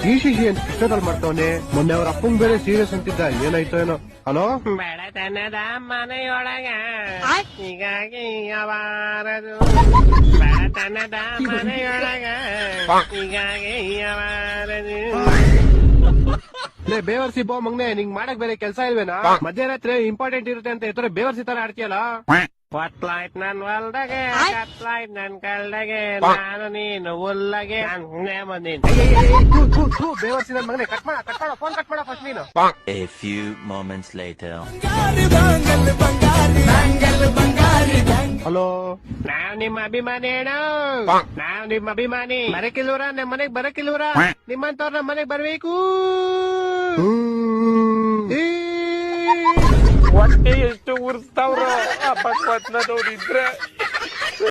She ಅಂತ ಕೃಷ್ಣದಲ್ಲಿ ಮಾಡ್ತಾವನೆ. ಮೊನ್ನೆ ಅವ್ರ ಅಪ್ಪಂಗ್ ಬೇರೆ ಸೀರಿಯಸ್ ಅಂತಿದ್ದ, ಏನಾಯ್ತೋ ಏನೋ. ಹಲೋ, ಬಡತನದ ಮನೆಯೊಳಗ ಹೀಗಾಗಿ ಯಾವಾರದು, ಬಡತನದ ಮನೆಯೊಳಗ ಹೀಗಾಗಿ ಯಾವಾರದು. ಲೇ ಬೇವರ್ಸಿ ಬೋ ಮಗ್ನೆ, ನಿಂಗ್ ಮಾಡಕ್ ಬೇರೆ ಕೆಲ್ಸ ಇಲ್ವೇನಾ? ಮಧ್ಯರಾತ್ರಿ ಇಂಪಾರ್ಟೆಂಟ್ ಇರುತ್ತೆ ಅಂತ ಎತ್ತರ ಬೇವರ್ಸಿ ತರ ಆಡ್ತೀಯಲ್ಲ. ಹೊತ್ಲಾಯ್ತ್ ನನ್ ಹೊಲ್ದಾಗೆ, ಕತ್ಲಾಯ್ತ್ ನನ್ ಕಲ್ದಾಗೆ, ನಾನು ನೀನು ಉಲ್ಲಗೆ ಬಂದೀನಿ. ಬೇವರ್ಸಿ ನನ್ ಮಗನೆ, ಕಟ್ ಮಾಡ ಫೋನ್ ಕಟ್ ಮಾಡ ಫಸ್ಟ್ ನೀನು. A few moments later. Hello, ನಾವ್ ನಿಮ್ಮ ಅಭಿಮಾನಿ ಏನೋ, ನಾವ್ ನಿಮ್ಮ ಅಭಿಮಾನಿ. ಬರಕಿಲ್ವರ ನಮ್ ಮನೆಗ್ ಬರಕಿಲ್ವರ, ನಿಮ್ಮಂತವ್ರ ನಮ್ ಮನೆಗ್ ಬರ್ಬೇಕು. ಹೊಟ್ಟೆ ಎಷ್ಟು ಉರ್ಸ್ತಾವ್ರ, ಅಪ್ಪ ಇದ್ರೆ